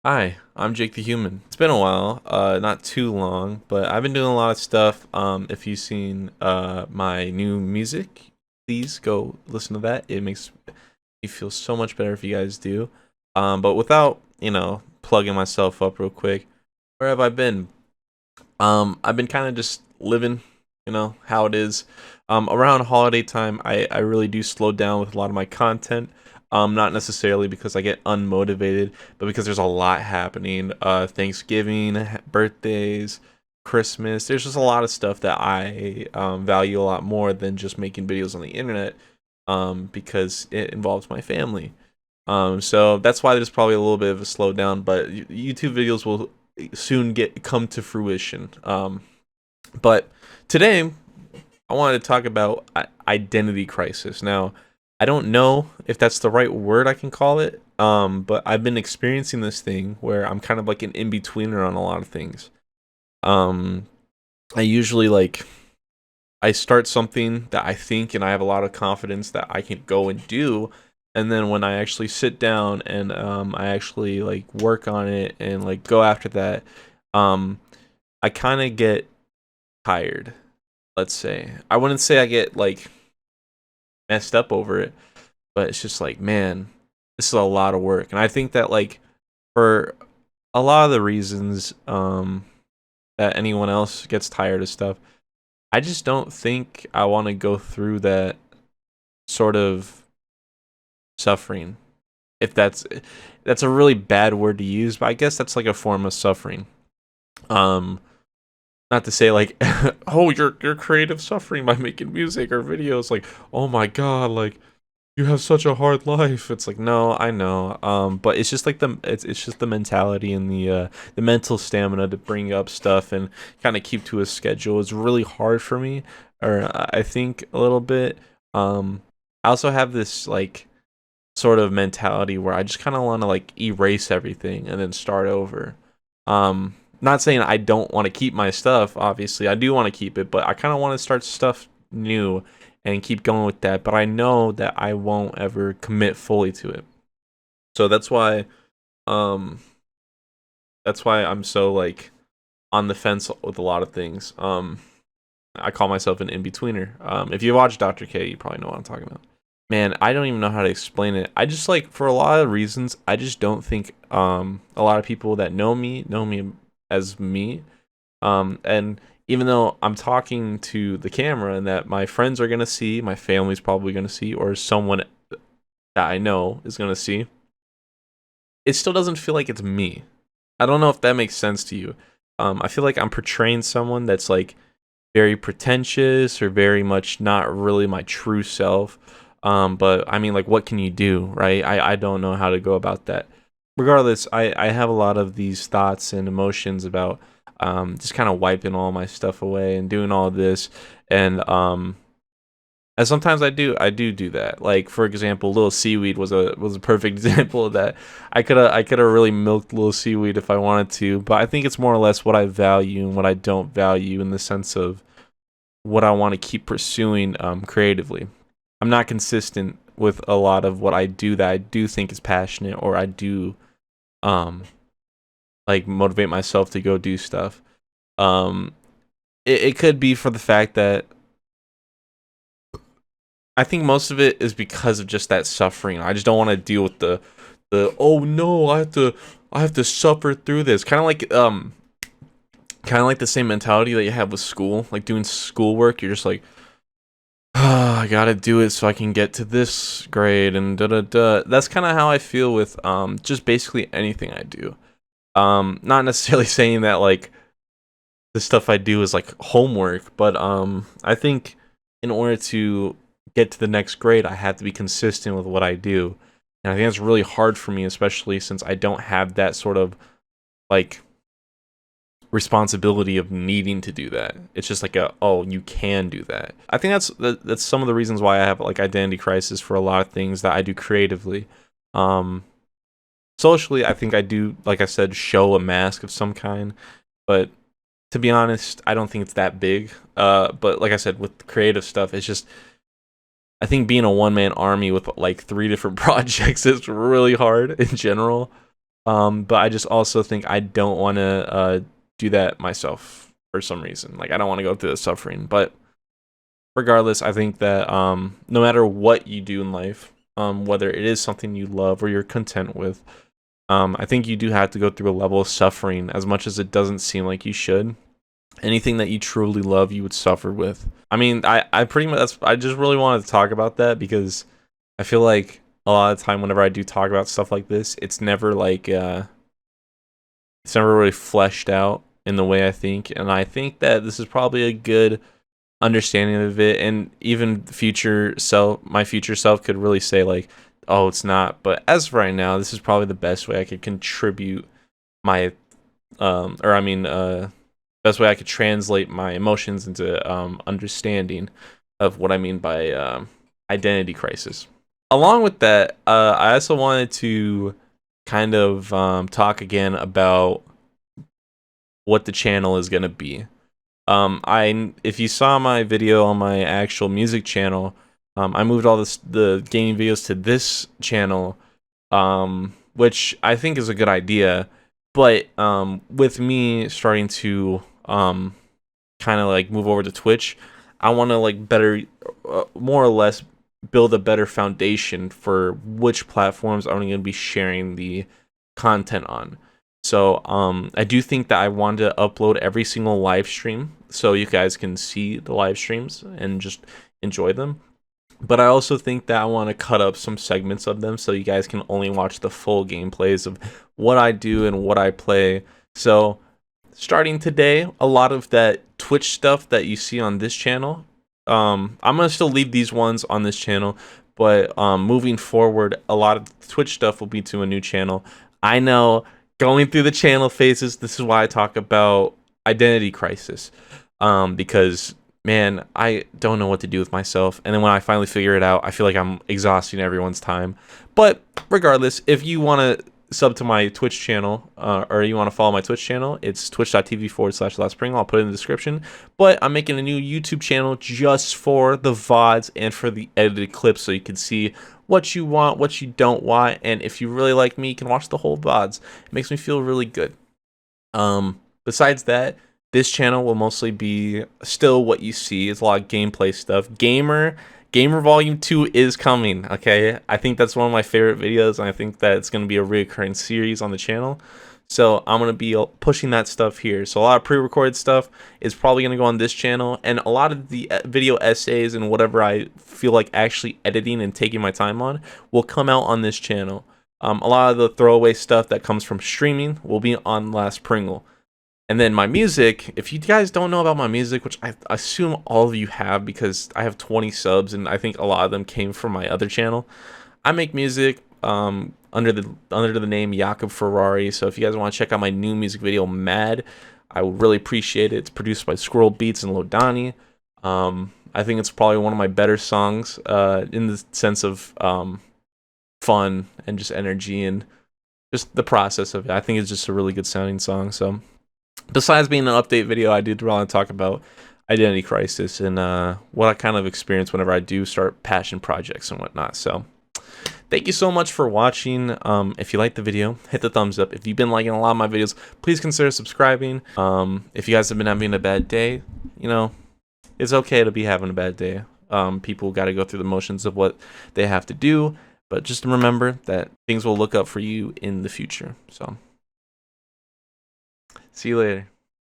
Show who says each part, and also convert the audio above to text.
Speaker 1: Hi, I'm Jake the Human. It's been a while, not too long, but I've been doing a lot of stuff. If you've seen my new music, please go listen to that. It makes me feel so much better if you guys do. But without, plugging myself up real quick, where have I been? I've been kind of just living, how it is. Around holiday time, I really do slow down with a lot of my content. Not necessarily because I get unmotivated, but because there's a lot happening. Thanksgiving, birthdays, Christmas. There's just a lot of stuff that I value a lot more than just making videos on the internet. Because it involves my family. So that's why there's probably a little bit of a slowdown, but YouTube videos will soon get come to fruition. But today I wanted to talk about identity crisis. Now, I don't know if that's the right word I can call it, but I've been experiencing this thing where I'm kind of like an in-betweener on a lot of things. Um, I usually I start something that I think and I have a lot of confidence that I can go and do, and then when I actually sit down and I actually like work on it and like go after that, um, I kind of get tired. Let's say I wouldn't say I get like messed up over it, but it's just like, man, this is a lot of work. And I think that like for a lot of the reasons that anyone else gets tired of stuff, I just don't think I want to go through that sort of suffering. If that's a really bad word to use, but I guess that's like a form of suffering. Um Not to say like oh, you're creative suffering by making music or videos, like, oh my god, like you have such a hard life. It's like, no, I know. But it's just like it's just the mentality and the mental stamina to bring up stuff and kind of keep to a schedule is really hard for me, or I think a little bit. I also have this like sort of mentality where I just kind of want to like erase everything and then start over. Not saying I don't want to keep my stuff, obviously. I do want to keep it, but I kind of want to start stuff new and keep going with that, but I know that I won't ever commit fully to it. So um that's why I'm so like on the fence with a lot of things. I call myself an in-betweener. If you watch Dr. K, you probably know what I'm talking about. Man, I don't even know how to explain it. I just like for a lot of reasons, I just don't think a lot of people that know me as me. And even though I'm talking to the camera and that my friends are gonna see, my family's probably gonna see, or someone that I know is gonna see, it still doesn't feel like it's me. I don't know if that makes sense to you. I feel like I'm portraying someone that's like very pretentious or very much not really my true self. But I mean, like, what can you do, right? I don't know how to go about that. Regardless, I have a lot of these thoughts and emotions about just kind of wiping all my stuff away and doing all this. And sometimes I do that. Like for example, Little Seaweed was a perfect example of that. I could have really milked Little Seaweed if I wanted to, but I think it's more or less what I value and what I don't value in the sense of what I want to keep pursuing creatively. I'm not consistent with a lot of what I do that I do think is passionate or I do um like motivate myself to go do stuff. Um it could be for the fact that I think most of it is because of just that suffering. I just don't want to deal with the oh no, I have to suffer through this. Kind of like the same mentality that you have with school, like doing schoolwork. You're just like, ah, I gotta do it so I can get to this grade and da da da. That's kind of how I feel with just basically anything I do. Not necessarily saying that like the stuff I do is like homework, but I think in order to get to the next grade, I have to be consistent with what I do. And I think that's really hard for me, especially since I don't have that sort of like responsibility of needing to do that. It's just like a, oh, you can do that. I think that's some of the reasons why I have like identity crisis for a lot of things that I do creatively. Um Socially, I think I do, like I said, show a mask of some kind, but to be honest, I don't think it's that big. But like I said, with creative stuff, it's just I think being a one man army with like three different projects is really hard in general. But I just also think I don't want to do that myself for some reason. Like I don't want to go through the suffering. But regardless, I think that no matter what you do in life, whether it is something you love or you're content with, I think you do have to go through a level of suffering, as much as it doesn't seem like you should. Anything that you truly love, you would suffer with. I mean, I pretty much, I just really wanted to talk about that because I feel like a lot of the time whenever I do talk about stuff like this, it's never like, it's never really fleshed out in the way I think. And I think that this is probably a good understanding of it. And even my future self could really say like, oh, it's not. But as of right now, this is probably the best way I could contribute my, best way I could translate my emotions into understanding of what I mean by identity crisis. Along with that, I also wanted to kind of talk again about what the channel is gonna be. If you saw my video on my actual music channel, I moved all the gaming videos to this channel, which I think is a good idea. But with me starting to kind of like move over to Twitch, I want to like better, more or less, build a better foundation for which platforms I'm going to be sharing the content on. So I do think that I want to upload every single live stream so you guys can see the live streams and just enjoy them. But I also think that I want to cut up some segments of them so you guys can only watch the full gameplays of what I do and what I play. So starting today, a lot of that Twitch stuff that you see on this channel, I'm gonna still leave these ones on this channel, but moving forward, a lot of Twitch stuff will be to a new channel. I know, going through the channel phases, this is why I talk about identity crisis, because man, I don't know what to do with myself, and then when I finally figure it out, I feel like I'm exhausting everyone's time. But regardless, if you want to sub to my Twitch channel, or you want to follow my Twitch channel, it's twitch.tv/LastPringle. I'll put it in the description. But I'm making a new YouTube channel just for the VODs and for the edited clips, so you can see what you want, what you don't want, and if you really like me, you can watch the whole VODs. It makes me feel really good. Besides that, this channel will mostly be still what you see. It's a lot of gameplay stuff. Gamer Volume 2 is coming, okay? I think that's one of my favorite videos, and I think that it's going to be a recurring series on the channel. So I'm going to be pushing that stuff here. So a lot of pre-recorded stuff is probably going to go on this channel, and a lot of the video essays and whatever I feel like actually editing and taking my time on will come out on this channel. A lot of the throwaway stuff that comes from streaming will be on Last Pringle. And then my music, if you guys don't know about my music, which I assume all of you have because I have 20 subs and I think a lot of them came from my other channel. I make music under the name Jakob Ferrari. So if you guys want to check out my new music video, Mad, I would really appreciate it. It's produced by Squirrel Beats and Lodani. I think it's probably one of my better songs in the sense of fun and just energy and just the process of it. I think it's just a really good sounding song. So besides being an update video, I did want to talk about identity crisis and what I kind of experience whenever I do start passion projects and whatnot. So thank you so much for watching. If you liked the video, hit the thumbs up. If you've been liking a lot of my videos, please consider subscribing. If you guys have been having a bad day, you know, it's okay to be having a bad day. People got to go through the motions of what they have to do, but just remember that things will look up for you in the future. So see you later.